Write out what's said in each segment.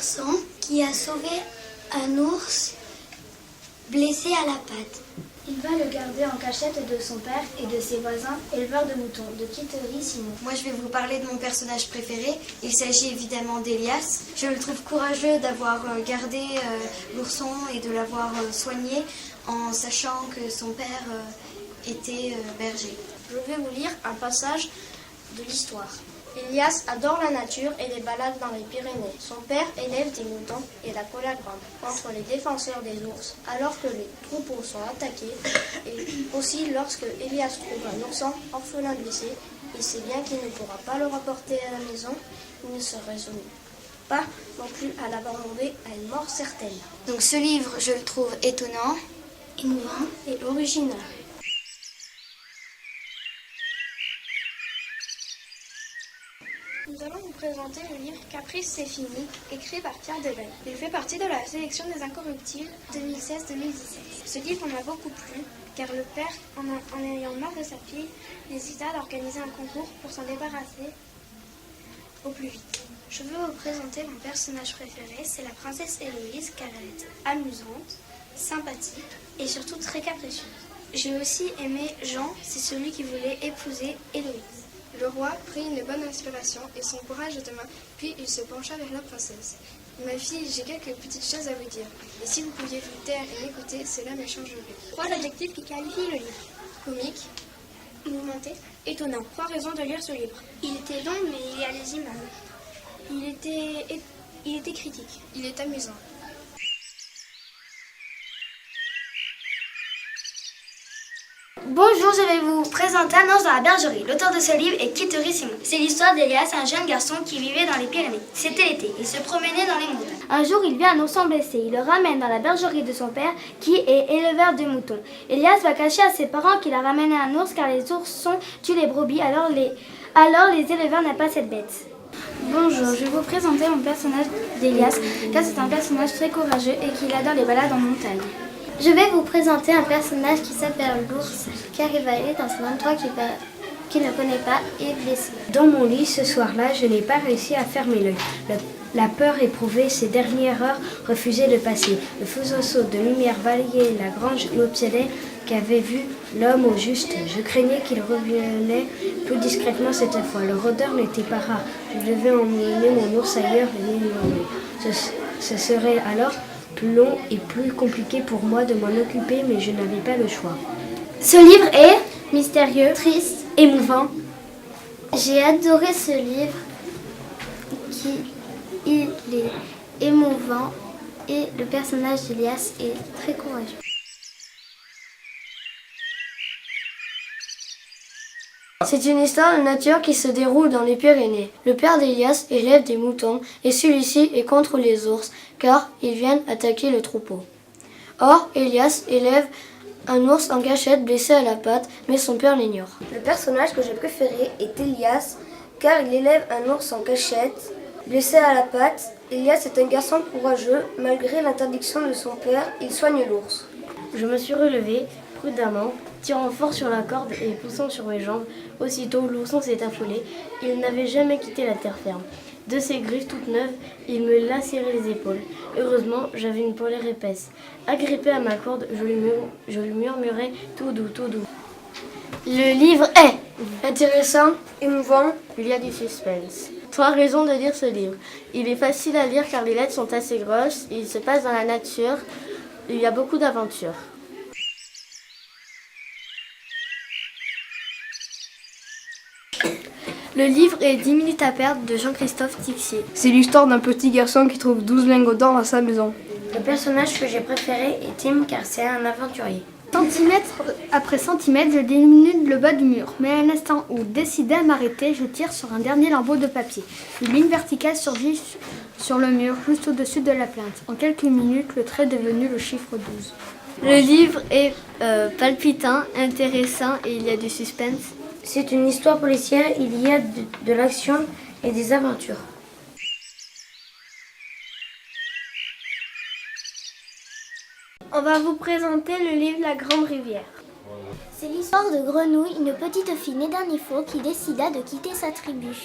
garçon qui a sauvé un ours blessé à la patte. Il va le garder en cachette de son père et de ses voisins éleveurs de moutons, de Kittery Simon. Moi, je vais vous parler de mon personnage préféré. Il s'agit évidemment d'Elias. Je le trouve courageux d'avoir gardé l'ourson et de l'avoir soigné en sachant que son père était berger. Je vais vous lire un passage de l'histoire. Elias adore la nature et les balades dans les Pyrénées. Son père élève des moutons et la colère grande contre les défenseurs des ours, alors que les troupeaux sont attaqués. Et aussi lorsque Elias trouve un ourson orphelin blessé, il sait bien qu'il ne pourra pas le rapporter à la maison, il ne se résout pas non plus à l'abandonner à une mort certaine. Donc ce livre, je le trouve étonnant, Émouvant et original. Nous allons vous présenter le livre Caprice c'est fini, écrit par Pierre Delaine. Il fait partie de la sélection des Incorruptibles 2016-2017. Ce livre m'a beaucoup plu, car le père, en ayant marre de sa fille, décida d'organiser un concours pour s'en débarrasser au plus vite. Je veux vous présenter mon personnage préféré, c'est la princesse Héloïse, car elle est amusante, sympathique et surtout très capricieuse. J'ai aussi aimé Jean, c'est celui qui voulait épouser Héloïse. Le roi prit une bonne inspiration et son courage de main, puis il se pencha vers la princesse. Ma fille, j'ai quelques petites choses à vous dire. Et si vous pouviez vous taire et m'écouter, cela me changerait. 3 adjectifs qui qualifient le livre. Comique, mouvementé, étonnant. 3 raisons de lire ce livre. Il était long, mais il y a les images. Il était critique. Il est amusant. Bonjour, je vais vous présenter Un ours dans la bergerie. L'auteur de ce livre est Kittery Simon. C'est l'histoire d'Elias, un jeune garçon qui vivait dans les Pyrénées. C'était l'été, il se promenait dans les montagnes. Un jour, il vit un ourson blessé. Il le ramène dans la bergerie de son père, qui est éleveur de moutons. Elias va cacher à ses parents qu'il a ramené un ours car les oursons tuent les brebis, alors les éleveurs n'aiment pas cette bête. Bonjour, je vais vous présenter mon personnage d'Elias, car c'est un personnage très courageux et qui adore les balades en montagne. Je vais vous présenter un personnage qui s'appelle l'ours, car il va aller dans un endroit qu'il ne connaît pas et blessé. Dans mon lit, ce soir-là, je n'ai pas réussi à fermer l'œil. La peur éprouvée ces dernières heures refusait de passer. Le fuseau de lumière balayait la grange m'obsédait qu'avait vu l'homme au juste. Je craignais qu'il revenait plus discrètement cette fois. Le rôdeur n'était pas rare. Je devais emmener mon ours ailleurs et l'éloigner. Ce serait alors plus long et plus compliqué pour moi de m'en occuper, mais je n'avais pas le choix. Ce livre est mystérieux, triste, émouvant. J'ai adoré ce livre, il est émouvant et le personnage d'Elias est très courageux. C'est une histoire de nature qui se déroule dans les Pyrénées. Le père d'Elias élève des moutons et celui-ci est contre les ours car ils viennent attaquer le troupeau. Or, Elias élève un ours en cachette blessé à la patte, mais son père l'ignore. Le personnage que j'ai préféré est Elias, car il élève un ours en cachette, blessé à la patte. Elias est un garçon courageux, malgré l'interdiction de son père, il soigne l'ours. Je me suis relevé prudemment, tirant fort sur la corde et poussant sur mes jambes. Aussitôt, l'ourson s'est affolé. Il n'avait jamais quitté la terre ferme. De ses griffes toutes neuves, il me lacérait les épaules. Heureusement, j'avais une polaire épaisse. Agrippé à ma corde, je lui murmurais tout doux, tout doux. Le livre est intéressant, émouvant, il y a du suspense. 3 raisons de lire ce livre. Il est facile à lire car les lettres sont assez grosses, il se passe dans la nature, il y a beaucoup d'aventures. Le livre est 10 minutes à perdre de Jean-Christophe Tixier. C'est l'histoire d'un petit garçon qui trouve 12 lingots d'or dans sa maison. Le personnage que j'ai préféré est Tim car c'est un aventurier. Centimètre après centimètre, je diminue le bas du mur. Mais à l'instant où, décidé à m'arrêter, je tire sur un dernier lambeau de papier. Une ligne verticale surgit sur le mur, juste au-dessus de la plainte. En quelques minutes, le trait est devenu le chiffre 12. Le livre est palpitant, intéressant et il y a du suspense. C'est une histoire policière, il y a de l'action et des aventures. On va vous présenter le livre La Grande Rivière. C'est l'histoire de Grenouille, une petite fille née d'un ifo qui décida de quitter sa tribu.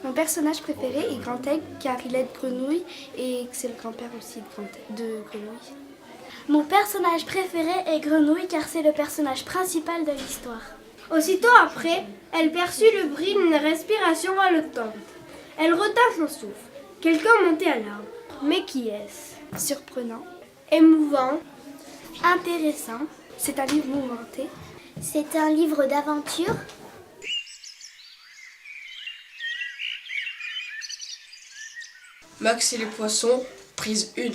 Mon personnage préféré est Grand Aigle car il aide Grenouille et c'est le grand-père aussi de Grenouille. Mon personnage préféré est Grenouille car c'est le personnage principal de l'histoire. Aussitôt après, elle perçut le bruit d'une respiration haletante. Elle retint son souffle. Quelqu'un montait à l'arbre. Mais qui est-ce? Surprenant. Émouvant. Intéressant. C'est un livre mouvementé. C'est un livre d'aventure. Max et les poissons, prise 1.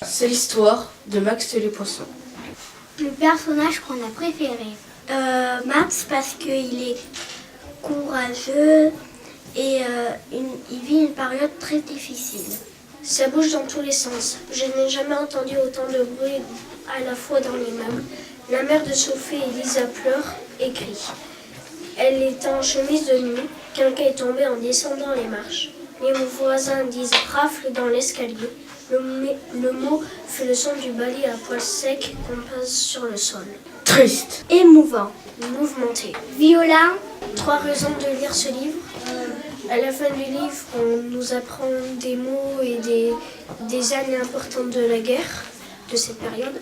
C'est l'histoire de Max et les poissons. Le personnage qu'on a préféré. Max parce qu'il est courageux et il vit une période très difficile. Ça bouge dans tous les sens. Je n'ai jamais entendu autant de bruit à la fois dans l'immeuble. La mère de Sophie, Elisa, pleure et crie. Elle est en chemise de nuit. Quelqu'un est tombé en descendant les marches. Les voisins disent rafle dans l'escalier. Le mot fait le son du balai à poils secs qu'on passe sur le sol. Triste. Émouvant, mouvementé. Violent. 3 raisons de lire ce livre. À la fin du livre, on nous apprend des mots et des années importantes de la guerre, de cette période.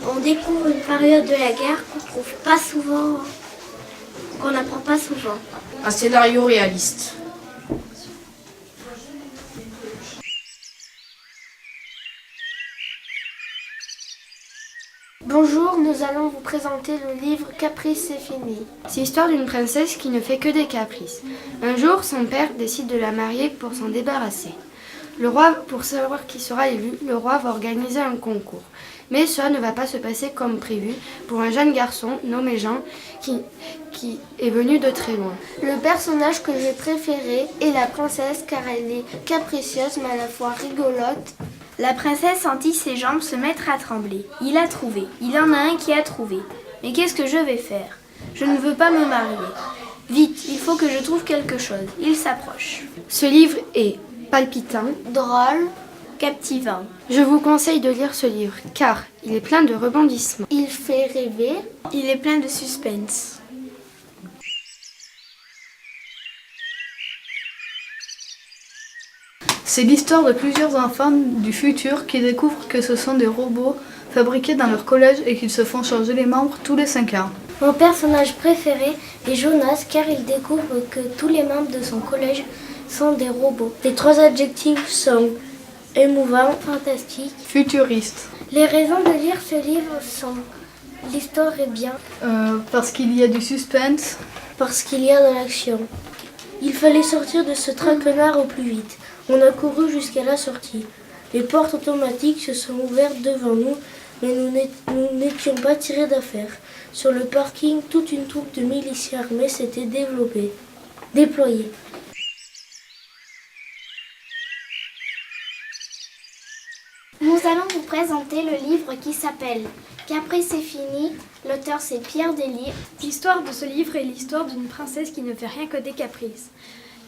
On découvre une période de la guerre qu'on trouve pas souvent, qu'on n'apprend pas souvent. Un scénario réaliste. Bonjour, nous allons vous présenter le livre Caprice c'est fini. C'est l'histoire d'une princesse qui ne fait que des caprices. Un jour, son père décide de la marier pour s'en débarrasser. Le roi, pour savoir qui sera élu, le roi va organiser un concours. Mais cela ne va pas se passer comme prévu pour un jeune garçon nommé Jean qui est venu de très loin. Le personnage que j'ai préféré est la princesse car elle est capricieuse mais à la fois rigolote. La princesse sentit ses jambes se mettre à trembler. Il a trouvé. Il y en a un qui a trouvé. Mais qu'est-ce que je vais faire? Je ne veux pas me marier. Vite, il faut que je trouve quelque chose. Il s'approche. Ce livre est palpitant, Drôle, Captivant. Je vous conseille de lire ce livre car il est plein de rebondissements. il fait rêver. Il est plein de suspense. C'est l'histoire de plusieurs enfants du futur qui découvrent que ce sont des robots fabriqués dans leur collège et qu'ils se font changer les membres tous les 5 ans. Mon personnage préféré est Jonas car il découvre que tous les membres de son collège sont des robots. Les 3 adjectifs sont émouvant, fantastique. Futuriste. Les raisons de lire ce livre sont l'histoire est bien Parce qu'il y a du suspense. parce qu'il y a de l'action. Il fallait sortir de ce traquenard au plus vite. On a couru jusqu'à la sortie. Les portes automatiques se sont ouvertes devant nous, mais nous n'étions pas tirés d'affaire. Sur le parking, toute une troupe de miliciens armés s'était déployée. Nous allons vous présenter le livre qui s'appelle Caprice c'est fini. L'auteur c'est Pierre Delisle. L'histoire de ce livre est l'histoire d'une princesse qui ne fait rien que des caprices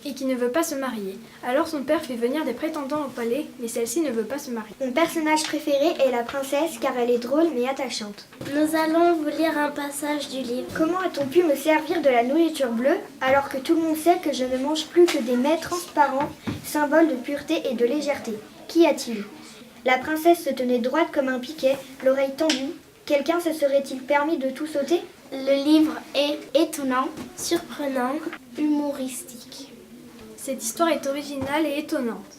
et qui ne veut pas se marier. Alors son père fait venir des prétendants au palais, mais celle-ci ne veut pas se marier. Mon personnage préféré est la princesse car elle est drôle mais attachante. Nous allons vous lire un passage du livre. Comment a-t-on pu me servir de la nourriture bleue alors que tout le monde sait que je ne mange plus que des mets transparents, symbole de pureté et de légèreté? Qu'y a-t-il? La princesse se tenait droite comme un piquet, l'oreille tendue. Quelqu'un se serait-il permis de tout sauter? Le livre est étonnant, surprenant, humoristique. Cette histoire est originale et étonnante.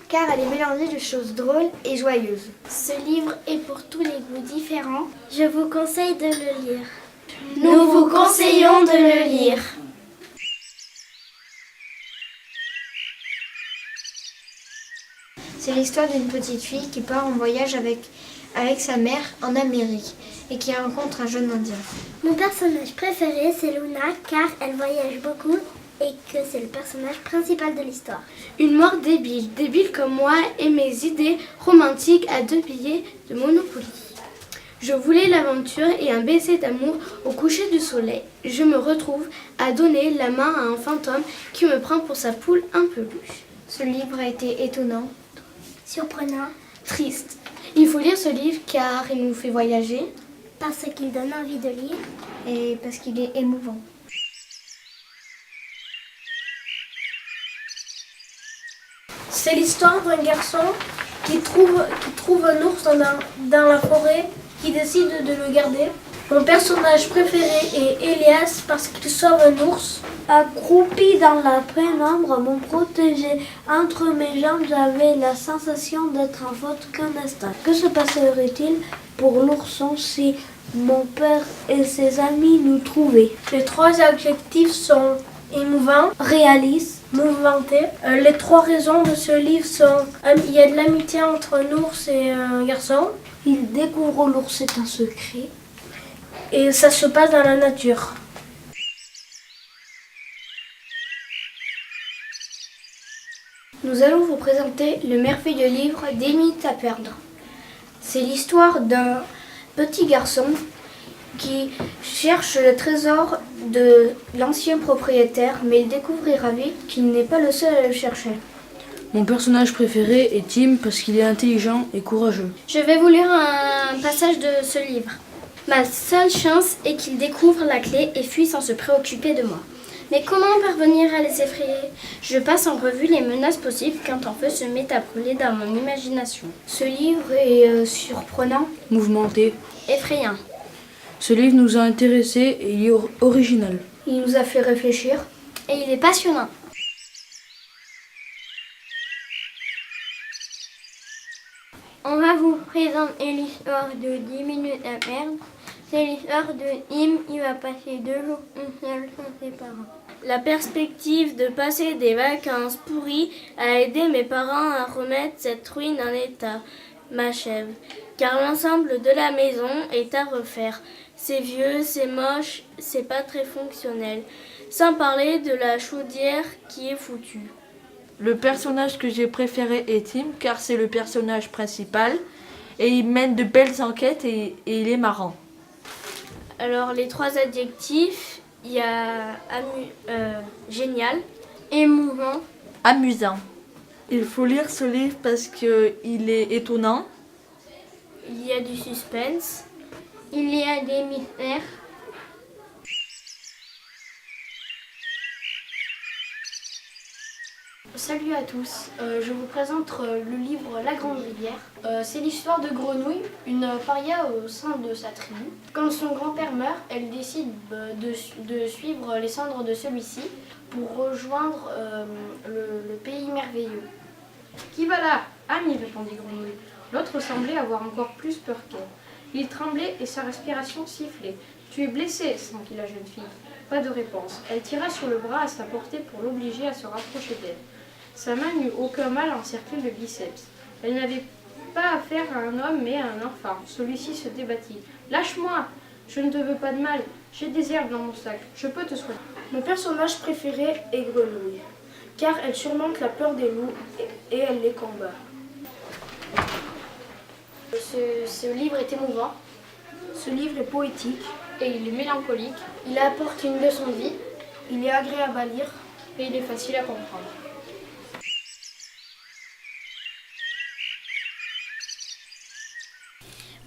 Car elle est mélangée de choses drôles et joyeuses. Ce livre est pour tous les goûts différents. Je vous conseille de le lire. Nous vous conseillons de le lire. C'est l'histoire d'une petite fille qui part en voyage avec sa mère en Amérique et qui rencontre un jeune Indien. Mon personnage préféré, c'est Luna, car elle voyage beaucoup et que c'est le personnage principal de l'histoire. Une mort débile, débile comme moi et mes idées romantiques à 2 billets de Monopoly. Je voulais l'aventure et un baiser d'amour au coucher du soleil. Je me retrouve à donner la main à un fantôme qui me prend pour sa poule en peluche. Ce livre a été étonnant, Surprenant, Triste. Il faut lire ce livre car il nous fait voyager. parce qu'il donne envie de lire. et parce qu'il est émouvant. C'est l'histoire d'un garçon qui trouve un ours dans la forêt, qui décide de le garder. Mon personnage préféré est Elias parce qu'il sauve un ours. Accroupi dans la pénombre, mon protégé entre mes jambes, j'avais la sensation d'être en faute qu'un instant. Que se passerait-il pour l'ourson si mon père et ses amis nous trouvaient? Les 3 adjectifs sont émouvant, Réaliste, mouvementé. Les 3 raisons de ce livre sont il y a de l'amitié entre un ours et un garçon, il découvre l'ours, c'est un secret. et ça se passe dans la nature. Nous allons vous présenter le merveilleux livre « 10 minutes à perdre ». C'est l'histoire d'un petit garçon qui cherche le trésor de l'ancien propriétaire, mais il découvrira vite qu'il n'est pas le seul à le chercher. Mon personnage préféré est Tim parce qu'il est intelligent et courageux. Je vais vous lire un passage de ce livre. Ma seule chance est qu'il découvre la clé et fuit sans se préoccuper de moi. Mais comment parvenir à les effrayer? Je passe en revue les menaces possibles quand un feu se met à brûler dans mon imagination. Ce livre est surprenant, Mouvementé. effrayant. Ce livre nous a intéressés et il est original. Il nous a fait réfléchir et il est passionnant. On va vous présenter l'histoire de 10 minutes à perdre. C'est l'histoire de Tim, il va passer 2 jours tout seul sans ses parents. La perspective de passer des vacances pourries a aidé mes parents à remettre cette ruine en état m'achève, car l'ensemble de la maison est à refaire. C'est vieux, c'est moche, c'est pas très fonctionnel, sans parler de la chaudière qui est foutue. Le personnage que j'ai préféré est Tim, car c'est le personnage principal et il mène de belles enquêtes et il est marrant. Alors les 3 adjectifs, il y a génial, Émouvant, Amusant. Il faut lire ce livre parce qu'il est étonnant. il y a du suspense, il y a des mystères. Salut à tous, je vous présente le livre La Grande Rivière. C'est l'histoire de Grenouille, une paria au sein de sa tribu. Quand son grand-père meurt, elle décide de suivre les cendres de celui-ci pour rejoindre le pays merveilleux. Qui va là? Annie, répondit Grenouille. L'autre semblait avoir encore plus peur qu'elle. Il tremblait et sa respiration sifflait. Tu es blessée, s'enquit la jeune fille. Pas de réponse. Elle tira sur le bras à sa portée pour l'obliger à se rapprocher d'elle. Sa main n'eut aucun mal à encercler le biceps. Elle n'avait pas affaire à un homme mais à un enfant. Celui-ci se débattit. Lâche-moi! Je ne te veux pas de mal. J'ai des herbes dans mon sac. Je peux te soigner. Mon personnage préféré est Grenouille, car elle surmonte la peur des loups et elle les combat. Ce livre est émouvant Ce livre est poétique, et il est mélancolique il apporte une leçon de vie, il est agréable à lire. et il est facile à comprendre.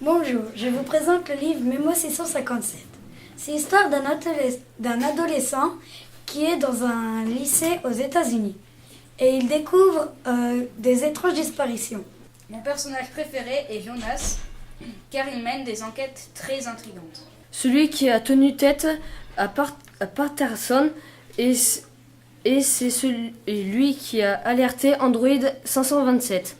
Bonjour, je vous présente le livre Mémo 657. C'est l'histoire d'un adolescent qui est dans un lycée aux États-Unis et il découvre des étranges disparitions. Mon personnage préféré est Jonas, car il mène des enquêtes très intrigantes. Celui qui a tenu tête à Patterson et c'est lui qui a alerté Android 527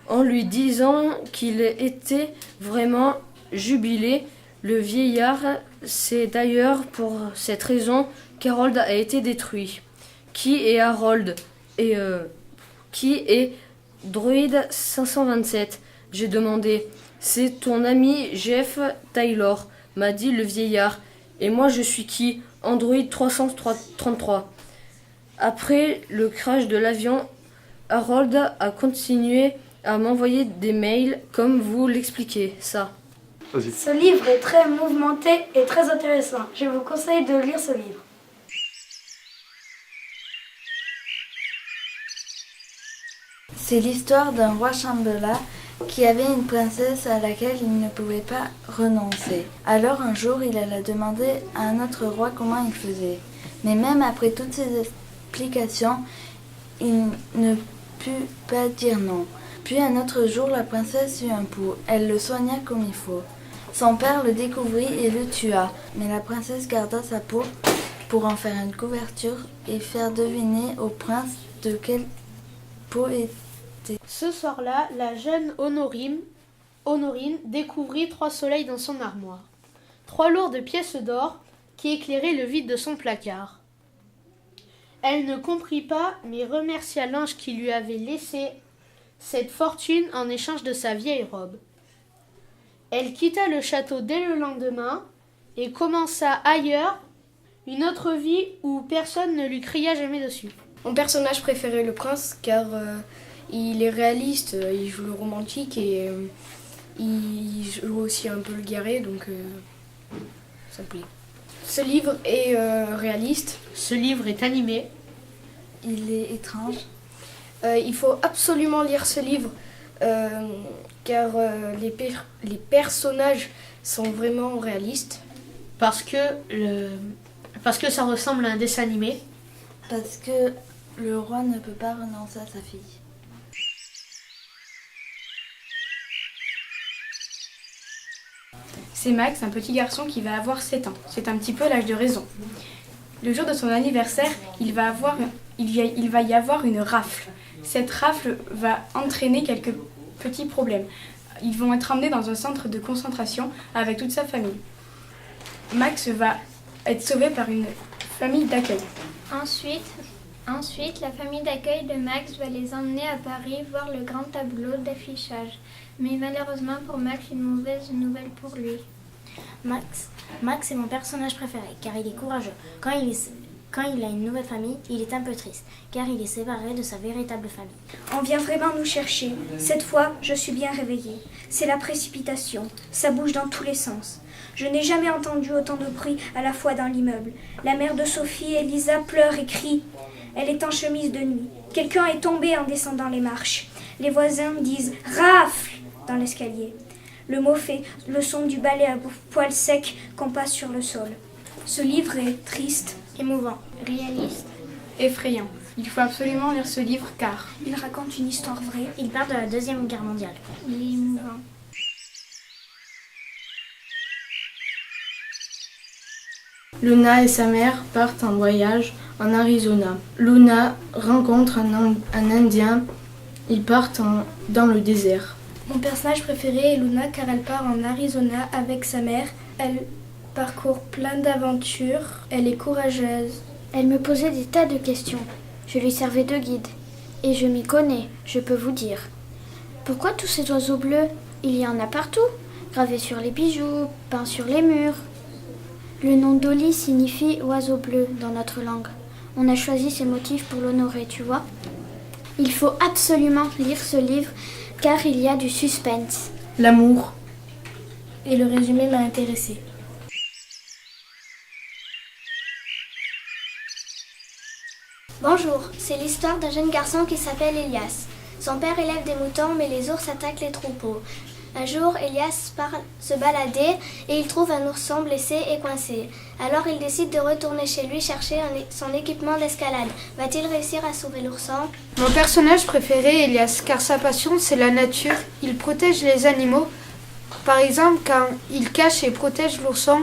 en lui disant qu'il était vraiment jubilé. Le vieillard, c'est d'ailleurs pour cette raison qu'Harold a été détruit. Qui est Harold et qui est Droid 527? J'ai demandé. C'est ton ami Jeff Taylor, m'a dit le vieillard. Et moi je suis qui? Android 333. Après le crash de l'avion, Harold a continué à m'envoyer des mails comme vous l'expliquez, ça. Ce livre est très mouvementé et très intéressant. Je vous conseille de lire ce livre. C'est l'histoire d'un roi Shambhala qui avait une princesse à laquelle il ne pouvait pas renoncer. Alors un jour, il alla demander à un autre roi comment il faisait. Mais même après toutes ces explications, il ne put pas dire non. Puis un autre jour, la princesse eut un pouls. Elle le soigna comme il faut. Son père le découvrit et le tua. Mais la princesse garda sa peau pour en faire une couverture et faire deviner au prince de quelle peau était. Ce soir-là, la jeune Honorine découvrit 3 soleils dans son armoire. 3 lourdes pièces d'or qui éclairaient le vide de son placard. Elle ne comprit pas, mais remercia l'ange qui lui avait laissé cette fortune en échange de sa vieille robe. Elle quitta le château dès le lendemain et commença ailleurs une autre vie où personne ne lui cria jamais dessus. Mon personnage préféré est le prince car il est réaliste, il joue le romantique et il joue aussi un peu le guerrier, donc ça me plaît. Ce livre est réaliste. Ce livre est animé. Il est étrange. Il faut absolument lire ce livre car les personnages sont vraiment réalistes. Parce que ça ressemble à un dessin animé. Parce que le roi ne peut pas renoncer à sa fille. C'est Max, un petit garçon qui va avoir 7 ans. C'est un petit peu l'âge de raison. Le jour de son anniversaire, il va y avoir une rafle. Cette rafle va entraîner quelques petits problèmes. Ils vont être emmenés dans un centre de concentration avec toute sa famille. Max va être sauvé par une famille d'accueil. Ensuite, la famille d'accueil de Max va les emmener à Paris voir le grand tableau d'affichage. Mais malheureusement pour Max, une mauvaise nouvelle pour lui. Max est mon personnage préféré car il est courageux. Quand il a une nouvelle famille, il est un peu triste car il est séparé de sa véritable famille. On vient vraiment nous chercher. Cette fois, je suis bien réveillée. C'est la précipitation. Ça bouge dans tous les sens. Je n'ai jamais entendu autant de bruit à la fois dans l'immeuble. La mère de Sophie, Elisa, pleure et crie. Elle est en chemise de nuit. Quelqu'un est tombé en descendant les marches. Les voisins disent « Rafle !» dans l'escalier. Le mot fait le son du balai à poils secs qu'on passe sur le sol. Ce livre est triste, émouvant, réaliste, effrayant. Il faut absolument lire ce livre car il raconte une histoire vraie. Il parle de la Deuxième Guerre mondiale. Il est émouvant. Luna et sa mère partent en voyage en Arizona. Luna rencontre un Indien. Ils partent dans le désert. Mon personnage préféré est Luna car elle part en Arizona avec sa mère. Elle parcourt plein d'aventures. Elle est courageuse. Elle me posait des tas de questions. Je lui servais de guide. Et je m'y connais, je peux vous dire. Pourquoi tous ces oiseaux bleus? Il y en a partout, gravés sur les bijoux, peints sur les murs. Le nom d'Oli signifie oiseau bleu dans notre langue. On a choisi ces motifs pour l'honorer, tu vois. Il faut absolument lire ce livre car il y a du suspense. L'amour. Et le résumé m'a intéressée. Bonjour, c'est l'histoire d'un jeune garçon qui s'appelle Elias. Son père élève des moutons mais les ours attaquent les troupeaux. Un jour, Elias part se balader et il trouve un ourson blessé et coincé. Alors il décide de retourner chez lui chercher son équipement d'escalade. Va-t-il réussir à sauver l'ourson? Mon personnage préféré est Elias car sa passion c'est la nature. Il protège les animaux. Par exemple, quand il cache et protège l'ourson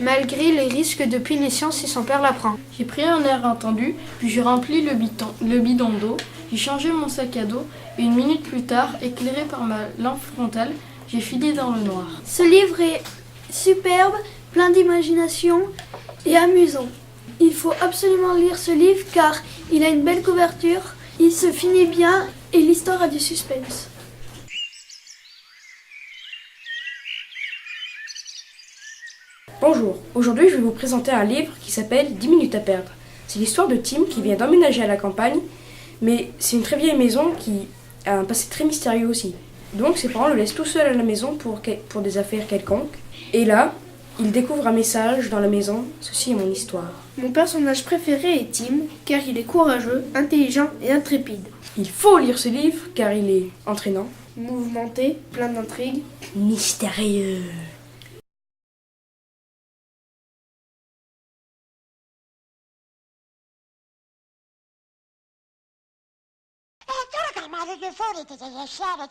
malgré les risques de punition si son père l'apprend. J'ai pris un air entendu, puis j'ai rempli le bidon d'eau, j'ai changé mon sac à dos et 1 minute plus tard, éclairé par ma lampe frontale, j'ai filé dans le noir. Ce livre est superbe, plein d'imagination et amusant. Il faut absolument lire ce livre car il a une belle couverture, il se finit bien et l'histoire a du suspense. Bonjour, aujourd'hui je vais vous présenter un livre qui s'appelle 10 minutes à perdre. C'est l'histoire de Tim qui vient d'emménager à la campagne, mais c'est une très vieille maison qui a un passé très mystérieux aussi. Donc ses parents le laissent tout seul à la maison pour des affaires quelconques. Et là, il découvre un message dans la maison, ceci est mon histoire. Mon personnage préféré est Tim, car il est courageux, intelligent et intrépide. Il faut lire ce livre car il est entraînant, mouvementé, plein d'intrigues, mystérieux. mare de fuori, ti sei lasciato.